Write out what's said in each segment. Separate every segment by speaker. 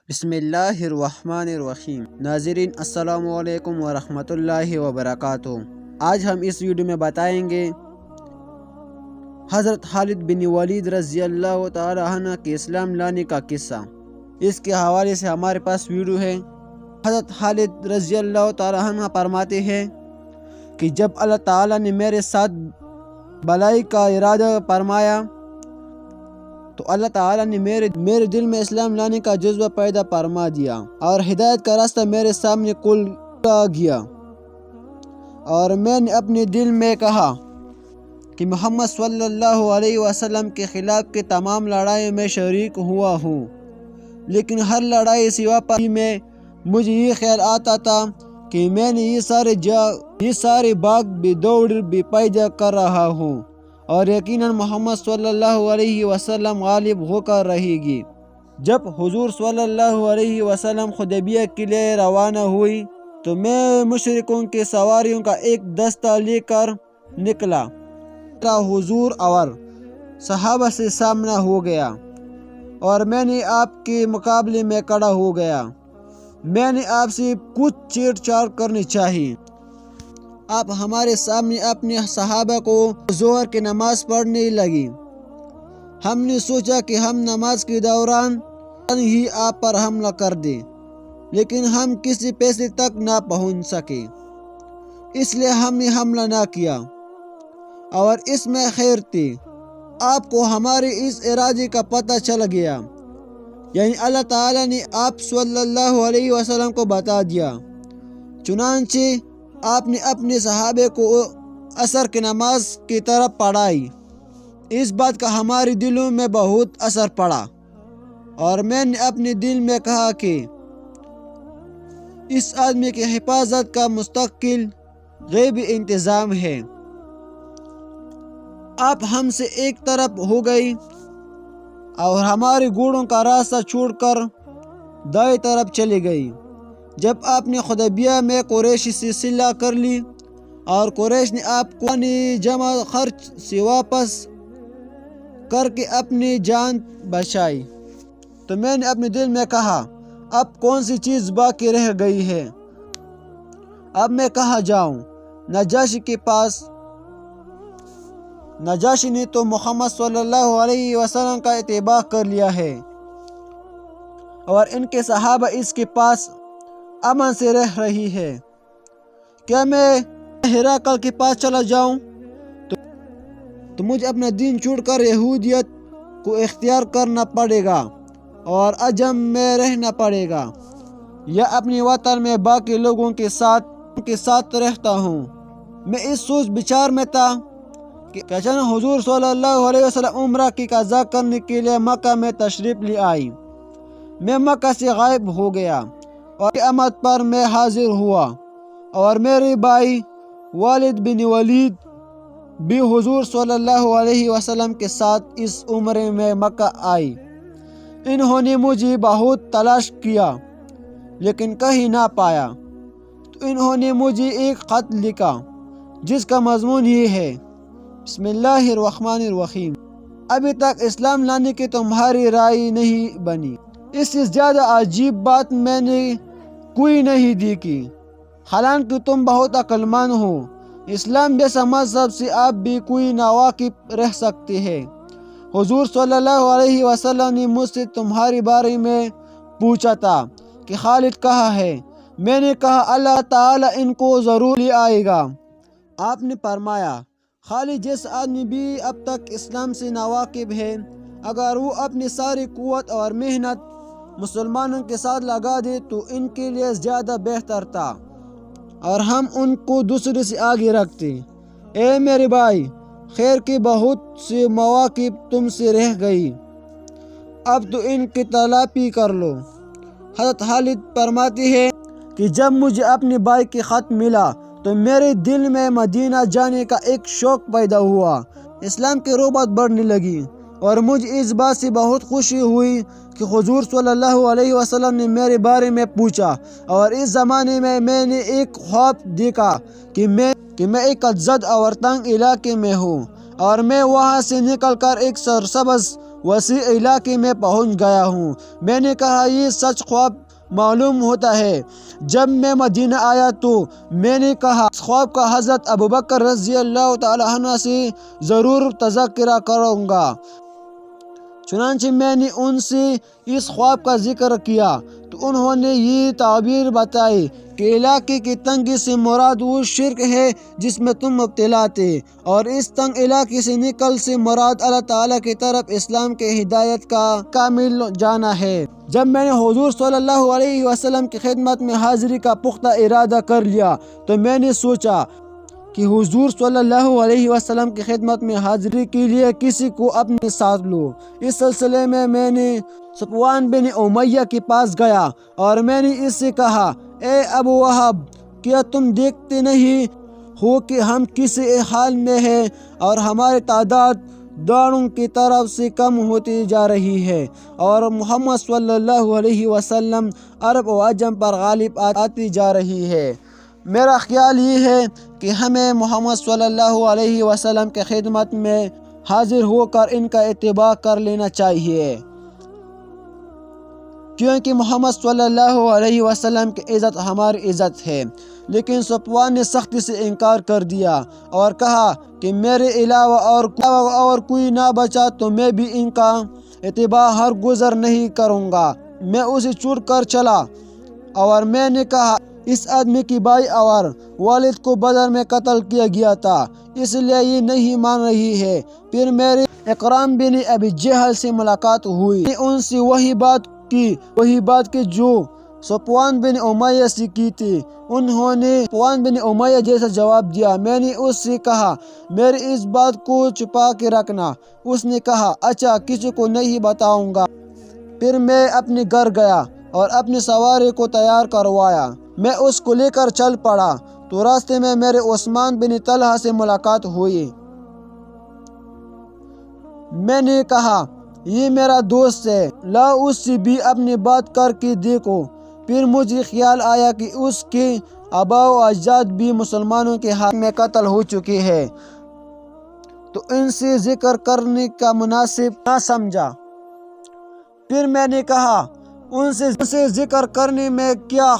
Speaker 1: بسم اللہ الرحمن الرحیم۔ ناظرین السلام علیکم ورحمۃ اللہ وبرکاتہ۔ آج ہم اس ویڈیو میں بتائیں گے حضرت خالد بن ولید رضی اللہ تعالی عنہ کے اسلام لانے کا قصہ۔ اس کے حوالے سے ہمارے پاس ویڈیو ہے۔ حضرت خالد رضی اللہ تعالی عنہ فرماتے ہیں کہ جب اللہ تعالیٰ نے میرے ساتھ بلائی کا ارادہ فرمایا تو اللہ تعالیٰ نے میرے دل میں اسلام لانے کا جذبہ پیدا فرما دیا اور ہدایت کا راستہ میرے سامنے کھل گیا، اور میں نے اپنے دل میں کہا کہ محمد صلی اللہ علیہ وسلم کے خلاف کے تمام لڑائیوں میں شریک ہوا ہوں، لیکن ہر لڑائی سے واپس میں مجھے یہ خیال آتا تھا کہ میں نے یہ سارے باغ بھی دوڑ بھی پیدا کر رہا ہوں، اور یقیناً محمد صلی اللہ علیہ وسلم غالب ہو کر رہے گی۔ جب حضور صلی اللہ علیہ وسلم حدیبیہ کے لیے روانہ ہوئی تو میں مشرکوں کے سواریوں کا ایک دستہ لے کر نکلا۔ حضور اور صحابہ سے سامنا ہو گیا اور میں نے آپ کے مقابلے میں کھڑا ہو گیا۔ میں نے آپ سے کچھ چیٹ چاٹ کرنی چاہیے۔ آپ ہمارے سامنے اپنے صحابہ کو ظہر کی نماز پڑھنے لگی۔ ہم نے سوچا کہ ہم نماز کے دوران ہی آپ پر حملہ کر دیں، لیکن ہم کسی فیصلے تک نہ پہنچ سکے، اس لیے ہم نے حملہ نہ کیا، اور اس میں خیر تھی۔ آپ کو ہمارے اس ارادے کا پتہ چل گیا، یعنی اللہ تعالیٰ نے آپ صلی اللہ علیہ وسلم کو بتا دیا۔ چنانچہ آپ نے اپنے صحابہ کو عصر کی نماز کی طرف پڑھائی۔ اس بات کا ہمارے دلوں میں بہت اثر پڑا، اور میں نے اپنے دل میں کہا کہ اس آدمی کی حفاظت کا مستقل غیبی انتظام ہے۔ آپ ہم سے ایک طرف ہو گئی اور ہمارے گھوڑوں کا راستہ چھوڑ کر دائیں طرف چلی گئی۔ جب آپ نے حدیبیہ میں قریش سے صلح کر لی اور قریش نے آپ کو جمع خرچ سے واپس کر کے اپنی جان بچائی تو میں نے اپنے دل میں کہا اب کون سی چیز باقی رہ گئی ہے، اب میں کہاں جاؤں؟ نجاشی کے پاس۔ نجاشی نے تو محمد صلی اللہ علیہ وسلم کا اتباع کر لیا ہے، اور ان کے صحابہ اس کے پاس امن سے رہ رہی ہے۔ کیا میں ہرقل کے پاس چلا جاؤں تو مجھے اپنا دین چھوڑ کر یہودیت کو اختیار کرنا پڑے گا اور عجم میں رہنا پڑے گا، یا اپنے وطن میں باقی لوگوں کے ساتھ رہتا ہوں؟ میں اس سوچ بچار میں تھا کہ اچانک حضور صلی اللہ علیہ وسلم عمرہ کی قضا کرنے کے لیے مکہ میں تشریف لے آئی۔ میں مکہ سے غائب ہو گیا اور قیامت پر میں حاضر ہوا، اور میرے بھائی خالد بن ولید بھی حضور صلی اللہ علیہ وسلم کے ساتھ اس عمرے میں مکہ آئی۔ انہوں نے مجھے بہت تلاش کیا لیکن کہیں نہ پایا، تو انہوں نے مجھے ایک خط لکھا جس کا مضمون یہ ہے: بسم اللہ الرحمن الرحیم، ابھی تک اسلام لانے کی تمہاری رائے نہیں بنی، اس سے زیادہ عجیب بات میں نے کوئی نہیں دیکھی، حالانکہ تم بہت عقل مند ہو۔ اسلام جیسا مذہب سے آپ بھی کوئی ناواقف رہ سکتے ہیں۔ حضور صلی اللہ علیہ وسلم نے مجھ سے تمہارے بارے میں پوچھا تھا کہ خالد کہاں ہے؟ میں نے کہا اللہ تعالیٰ ان کو ضرور لے آئے گا۔ آپ نے فرمایا خالد جیسا آدمی بھی اب تک اسلام سے ناواقف ہے، اگر وہ اپنی ساری قوت اور محنت مسلمانوں کے ساتھ لگا دے تو ان کے لیے زیادہ بہتر تھا، اور ہم ان کو دوسرے سے آگے رکھتے۔ اے میرے بھائی، خیر کے بہت سے مواقع تم سے رہ گئی، اب تو ان کی تلافی کر لو۔ حضرت خالد فرماتے ہیں کہ جب مجھے اپنے بھائی کے خط ملا تو میرے دل میں مدینہ جانے کا ایک شوق پیدا ہوا، اسلام کی رغبت بڑھنے لگی، اور مجھے اس بات سے بہت خوشی ہوئی کہ حضور صلی اللہ علیہ وسلم نے میرے بارے میں پوچھا، اور اس زمانے میں میں نے ایک خواب دیکھا کہ میں ایک زد اور تنگ علاقے میں ہوں، اور میں وہاں سے نکل کر ایک سرسبز وسیع علاقے میں پہنچ گیا ہوں۔ میں نے کہا یہ سچ خواب معلوم ہوتا ہے۔ جب میں مدینہ آیا تو میں نے کہا اس خواب کا حضرت ابوبکر رضی اللہ تعالی عنہ سے ضرور تذکرہ کروں گا۔ چنانچہ میں نے ان سے اس خواب کا ذکر کیا تو انہوں نے یہ تعبیر بتائی کہ علاقے کی تنگی سے مراد وہ شرک ہے جس میں تم مبتلا تھے، اور اس تنگ علاقے سے نکل سے مراد اللہ تعالیٰ کی طرف اسلام کے ہدایت کا کامل جانا ہے۔ جب میں نے حضور صلی اللہ علیہ وسلم کی خدمت میں حاضری کا پختہ ارادہ کر لیا تو میں نے سوچا کہ حضور صلی اللہ علیہ وسلم کی خدمت میں حاضری کے لیے کسی کو اپنے ساتھ لوں۔ اس سلسلے میں میں نے صفوان بن امیہ کے پاس گیا اور میں نے اس سے کہا، اے ابو وہب، کیا تم دیکھتے نہیں ہو کہ ہم کس حال میں ہیں اور ہماری تعداد داڑھوں کی طرف سے کم ہوتی جا رہی ہے، اور محمد صلی اللہ علیہ وسلم عرب و عجم پر غالب آتی جا رہی ہے۔ میرا خیال یہ ہے کہ ہمیں محمد صلی اللہ علیہ وسلم کی خدمت میں حاضر ہو کر ان کا اتباع کر لینا چاہیے، کیونکہ محمد صلی اللہ علیہ وسلم کی عزت ہماری عزت ہے۔ لیکن صفوان نے سختی سے انکار کر دیا اور کہا کہ میرے علاوہ اور کوئی نہ بچا تو میں بھی ان کا اتباع ہرگزر نہیں کروں گا۔ میں اسے چھوڑ کر چلا اور میں نے کہا، اس آدمی کی بھائی اور والد کو بدر میں قتل کیا گیا تھا، اس لیے یہ نہیں مان رہی ہے۔ پھر میری اکرام بن ابی جہل سے ملاقات ہوئی۔ میں نے ان سے وہی بات کی جو صفوان بن امیہ سے کی تھی۔ انہوں نے صفوان بن امیہ جیسا جواب دیا۔ میں نے اس سے کہا، میری اس بات کو چھپا کے رکھنا۔ اس نے کہا، اچھا، کسی کو نہیں بتاؤں گا۔ پھر میں اپنے گھر گیا اور اپنی سواری کو تیار کروایا۔ میں اس کو لے کر چل پڑا تو راستے میں میرے عثمان بن طلحہ سے ملاقات ہوئی۔ میں نے کہا، یہ میرا دوست ہے، لاؤ اس سے بھی اپنی بات کر کے دیکھو۔ پھر مجھے خیال آیا کہ اس کے آباء و اجداد بھی مسلمانوں کے ہاتھ میں قتل ہو چکے ہیں، تو ان سے ذکر کرنے کا مناسب نہ سمجھا۔ پھر میں نے کہا، ان سے ذکر کرنے میں کیا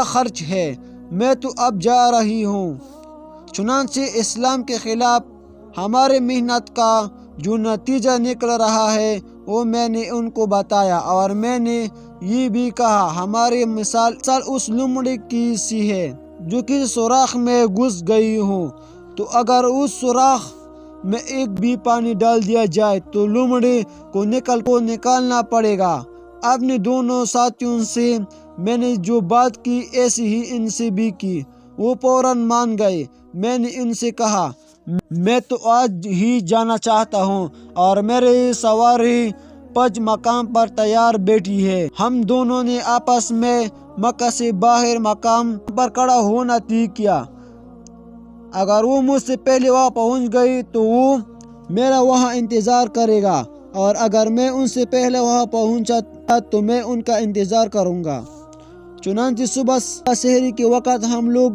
Speaker 1: خرچ ہے، میں تو اب جا رہی ہوں۔ چنانچہ اسلام کے خلاف ہمارے محنت کا جو نتیجہ نکل رہا ہے وہ میں نے ان کو بتایا، اور میں نے یہ بھی کہا، ہماری مثال اس لومڑی کی سی ہے جو کسی سوراخ میں گھس گئی ہو، تو اگر اس سوراخ میں ایک بھی پانی ڈال دیا جائے تو لومڑی کو نکالنا پڑے گا۔ اپنے دونوں ساتھیوں سے میں نے جو بات کی ایسی ہی ان سے بھی کی، وہ فوراً مان گئے۔ میں نے ان سے کہا، میں تو آج ہی جانا چاہتا ہوں اور میری سواری پج مقام پر تیار بیٹھی ہے۔ ہم دونوں نے آپس میں مکہ سے باہر مقام پر کھڑا ہونا طے کیا۔ اگر وہ مجھ سے پہلے وہاں پہنچ گئی تو وہ میرا وہاں انتظار کرے گا، اور اگر میں ان سے پہلے وہاں پہنچا تو میں ان کا انتظار کروں گا۔ چنانچہ صبح سحری کے وقت ہم لوگ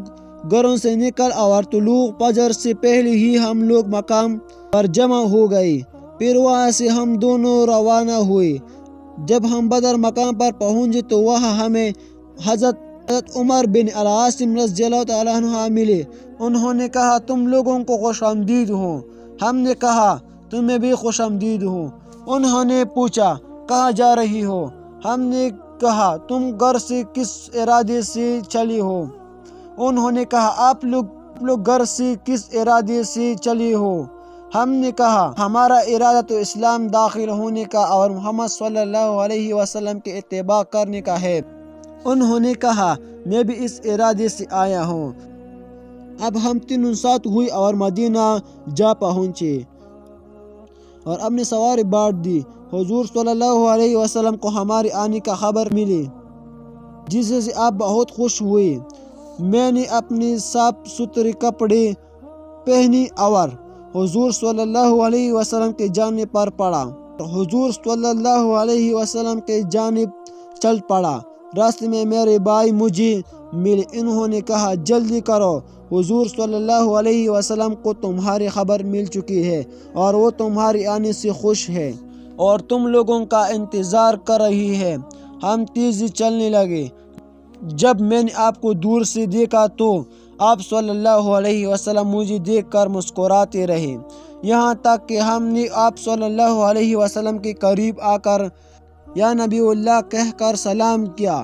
Speaker 1: گھروں سے نکل اور طلوع فجر سے پہلے ہی ہم لوگ مقام پر جمع ہو گئے۔ پھر وہاں سے ہم دونوں روانہ ہوئے۔ جب ہم بدر مقام پر پہنچے تو وہاں ہمیں حضرت عمر بن العاص رضی اللہ تعالیٰ عنہ ملے۔ انہوں نے کہا، تم لوگوں کو خوش آمدید ہو۔ ہم نے کہا، تمہیں بھی خوش آمدید ہو۔ انہوں نے پوچھا، کہاں جا رہی ہو؟ ہم نے کہا، تم گھر سے کس ارادے سے چلی ہو؟ انہوں نے کہا، آپ لوگ گھر سے کس ارادے سے چلی ہو؟ ہم نے کہا، ہمارا ارادہ تو اسلام داخل ہونے کا اور محمد صلی اللہ علیہ وسلم کے اتباع کرنے کا ہے۔ انہوں نے کہا، میں بھی اس ارادے سے آیا ہوں۔ اب ہم تینوں ساتھ ہوئے اور مدینہ جا پہنچے اور اپنی سواری بانٹ دی۔ حضور صلی اللہ علیہ وسلم کو ہمارے آنے کا خبر ملی، جس سے آپ بہت خوش ہوئے۔ میں نے اپنے صاف ستھرے کپڑے پہنے اور حضور صلی اللہ علیہ وسلم کی جانب پر پڑا۔ حضور صلی اللہ علیہ وسلم کی جانب چل پڑا۔ راستے میں میرے بھائی مجھے ملی۔ انہوں نے کہا جلدی کرو، حضور صلی اللہ علیہ وسلم کو تمہاری خبر مل چکی ہے اور وہ تمہاری آنے سے خوش ہے اور تم لوگوں کا انتظار کر رہی ہے۔ ہم تیزی چلنے لگے۔ جب میں نے آپ کو دور سے دیکھا تو آپ صلی اللہ علیہ وسلم مجھے دیکھ کر مسکراتے رہے، یہاں تک کہ ہم نے آپ صلی اللہ علیہ وسلم کے قریب آ کر یا نبی اللہ کہہ کر سلام کیا۔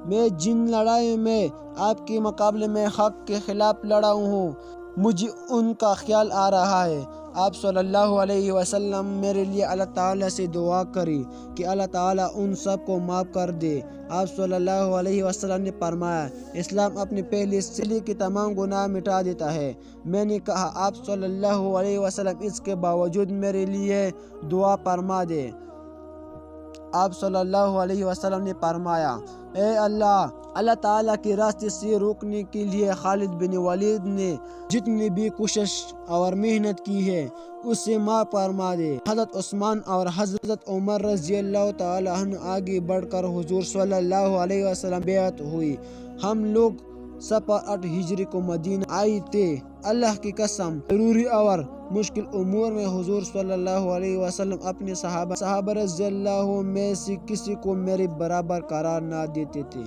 Speaker 1: میں جن لڑائیوں میں آپ کے مقابلے میں حق کے خلاف لڑا ہوں، مجھے ان کا خیال آ رہا ہے۔ آپ صلی اللہ علیہ وسلم میرے لیے اللہ تعالیٰ سے دعا کری کہ اللہ تعالیٰ ان سب کو معاف کر دے۔ آپ صلی اللہ علیہ وسلم نے فرمایا، اسلام اپنے پہلے سے کے تمام گناہ مٹا دیتا ہے۔ میں نے کہا آپ صلی اللہ علیہ وسلم اس کے باوجود میرے لیے دعا فرما دے۔ آپ صلی اللہ علیہ وسلم نے فرمایا، اے اللہ تعالیٰ کے راستے سے روکنے کے لیے خالد بن ولید نے جتنی بھی کوشش اور محنت کی ہے اسے معاف فرما دے۔ حضرت عثمان اور حضرت عمر رضی اللہ تعالیٰ عنہ آگے بڑھ کر حضور صلی اللہ علیہ وسلم بیعت ہوئی۔ ہم لوگ 8 ہجری کو مدینہ آئے تھے۔ اللہ کی قسم، ضروری اور مشکل امور میں حضور صلی اللہ علیہ وسلم اپنے صحابہ رضی اللہ میں سے کسی کو میرے برابر قرار نہ دیتے تھے۔